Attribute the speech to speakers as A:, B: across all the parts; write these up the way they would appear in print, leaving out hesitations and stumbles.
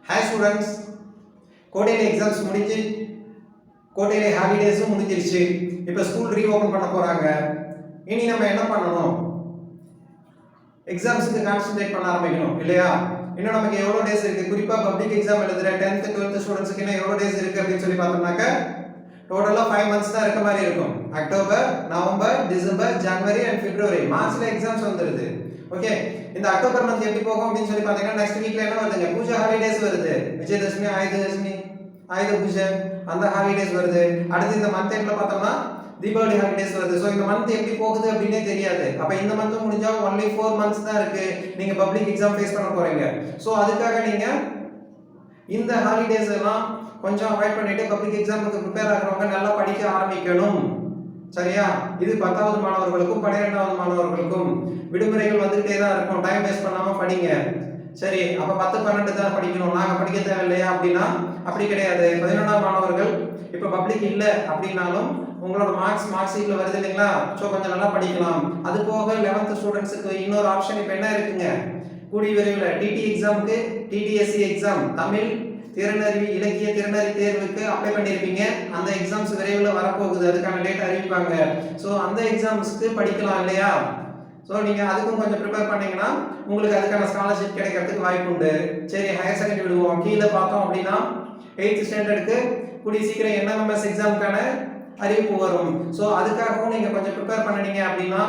A: Hi students, quarterly exams முடிஞ்சு quarterly holidays முடிஞ்சிருச்சு. இப்போ ஸ்கூல் ரீஓபன் பண்ண போறாங்க. இனி நம்ம என்ன பண்ணணும்? எக்ஸாம்ஸ்க்கு கான்சென்ட்ரேட் பண்ண ஆரம்பிக்கணும் இல்லையா? இன்னும் நமக்கு எவ்வளவு டேஸ் இருக்கு? குறிப்பா பப்ளிக் எக்ஸாம் எழுதுற 10th 12th ஸ்டூடண்ட்ஸ்க்கு இன்னும் எவ்வளவு டேஸ் இருக்கு அப்படினு சொல்லி பார்த்தோம்னாக்க டோட்டலா 5 months தான் இருக்க மாதிரி இருக்கும். October, November, December, January and February. மார்ச்ல எக்ஸாம்ஸ் வந்துருது. ஓகே, இந்த அக்டோபர் மந்த் எப்படி போகும் அப்படினு சொல்லி பாத்தீங்கன்னா நெக்ஸ்ட் வீக்ல என்ன வருதுங்க? பூஜா ஹாலிடேஸ் வருது. விஜயதசமி, ஆயுத பூஜை அந்த ஹாலிடேஸ் வருது. அடுத்து இந்த மந்த் எண்ட்ல பார்த்தோம்னா தீபாவளி ஹாலிடேஸ் வருது. சோ இந்த மந்த் எப்படி போகுது அப்படினே தெரியாது. அப்ப இந்த மந்த் முடிஞ்சா only 4 months தான் இருக்கு. நீங்க பப்ளிக் எக்ஸாம் ஃபேஸ் பண்ண போறீங்க. சோ அதுக்காக நீங்க இந்த ஹாலிடேஸ் எல்லாம் கொஞ்சம் அவாய்ட் பண்ணிட்டு பப்ளிக் எக்ஸாமுக்கு ப்ரிப்பேர் ஆகுறவங்க நல்லா படிக்க ஆரம்பிக்கணும். சரியா? இது 10வது மாணவர்களுக்கும் 12வது மாணவர்களுக்கும் விடுமுறைகள் வந்துட்டே தான் இருக்கும். டைம் வேஸ்ட் பண்ணாம படிங்க. சரி, அப்ப 10 12 தான் படிக்கணும். நாங்க படிக்க தேவையில்லையா அப்படினா அப்படி கிடையாது. 11ஆம் மாணவர்கள் இப்ப பப்ளிக் இல்ல அப்படினாலும் உங்களோட மார்க்ஸ் ஷீட்ல வருது இல்லீங்களா? சோ கொஞ்சம் நல்லா படிக்கலாம். அது போக 11th ஸ்டூடண்ட்ஸ்க்கு இன்னொரு ஆப்ஷன் இப்ப என்ன இருக்குங்க? கூடிய விரைவில் டிடி எக்ஸாமுக்கு டிடிஎஸ்சி எக்ஸாம் தமிழ் திறனறிவு இலக்கிய திறனறி தேர்வுக்கு அப்ளை பண்ணிருப்பீங்க. அந்த எக்ஸாம்ஸ் விரைவில் வரப்போகுது. அதுக்கான டேட் அறிவிப்பாங்க. சோ அந்த எக்ஸாம்ஸ்க்கு படிக்கலாம் இல்லையா? சோ நீங்க அதுக்கும் கொஞ்சம் ப்ரிப்பேர் பண்ணீங்கன்னா உங்களுக்கு அதுக்கான ஸ்காலர்ஷிப் கிடைக்கிறதுக்கு வாய்ப்பு உண்டு. சரி, ஹையர் செகண்டரி விடுவோம். கீழ பார்த்தோம் அப்படினா 8th ஸ்டாண்டர்டுக்கு கூடிய சீக்கிரம் என்எம்எஸ் எக்ஸாமுக்கான அறிவிப்பு வரும். சோ அதுக்காகவும் நீங்க கொஞ்சம் ப்ரிப்பேர் பண்ணீங்க அப்படினா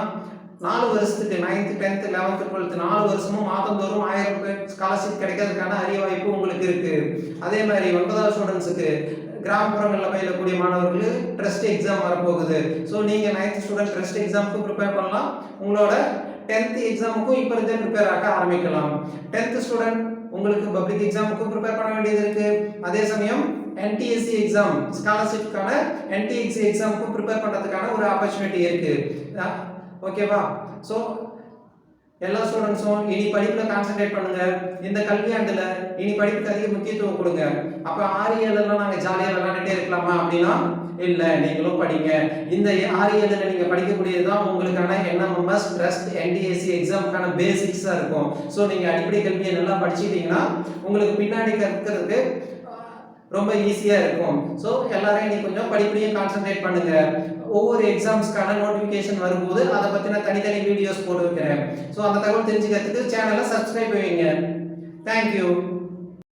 A: 4 வருஷத்துக்கு 9th 10th 11th 12th 4 வருஷமும் மாதந்தோறும் 1000 ரூபாய் ஸ்காலர்ஷிப் கிடைக்கிறதுக்கான அரிய வாய்ப்பு உங்களுக்கு இருக்கு. அதே மாதிரி 9வது ஸ்டூடண்ட்ஸ்க்கு கிராமப்புறங்களில் பயிலக்கூடிய மாணவர்களுக்கு ட்ரஸ்ட் எக்ஸாம் வரப்போகுது. ஸோ நீங்கள் 9th ஸ்டூடெண்ட் ட்ரஸ்ட் எக்ஸாமுக்கும் ப்ரிப்பேர் பண்ணலாம். உங்களோட 10th எக்ஸாமுக்கும் இப்போ இருந்தே ப்ரிப்பேர் ஆக ஆரம்பிக்கலாம். 10th ஸ்டூடெண்ட் உங்களுக்கு பப்ளிக் எக்ஸாமுக்கும் ப்ரிப்பேர் பண்ண வேண்டியது இருக்கு. அதே சமயம் NTSC எக்ஸாம் ஸ்காலர்ஷிப்கான NTSC எக்ஸாமுக்கும் ப்ரிப்பேர் பண்ணுறதுக்கான ஒரு ஆப்பர்ச்சுனிட்டி இருக்கு. ஓகேவா? ஸோ எல்லா ஸ்டூடெண்ட்ஸும் இனி படிப்பில் கான்சென்ட்ரேட் பண்ணுங்க. இந்த கல்வியாண்டுல இனி படிப்புக்கு அதிக முக்கியத்துவம் கொடுங்க. அப்போ 6-7 நாங்கள் ஜாலியாக விளையாண்டுட்டே இருக்கலாமா அப்படின்னா இல்லை, நீங்களும் படிங்க. இந்த 6-7 நீங்கள் படிக்கக்கூடியதுதான் உங்களுக்கான என்எம்எஸ் ட்ரஸ்ட் NTSC எக்ஸாமுக்கான பேசிக்ஸாக இருக்கும். ஸோ நீங்கள் அடிப்படை கல்வியை நல்லா படிச்சுட்டீங்கன்னா உங்களுக்கு பின்னாடி கற்கிறதுக்கு ரொம்ப ஈஸியா இருக்கும். சோ எல்லாரும் நீ கொஞ்சம் படிப்படியே கான்சென்ட்ரேட் பண்ணுங்க. ஒவ்வொரு எக்ஸாம்ஸ்க்கான நோட்டிபிகேஷன் வரும்போது அத பத்தின தனித்தனி வீடியோஸ் போட்டு வைக்கிறேன். சோ அந்த தகவல் தெரிஞ்சுக்கிறதுக்கு சேனலை சப்ஸ்கிரைப் பண்ணுங்க. Thank you.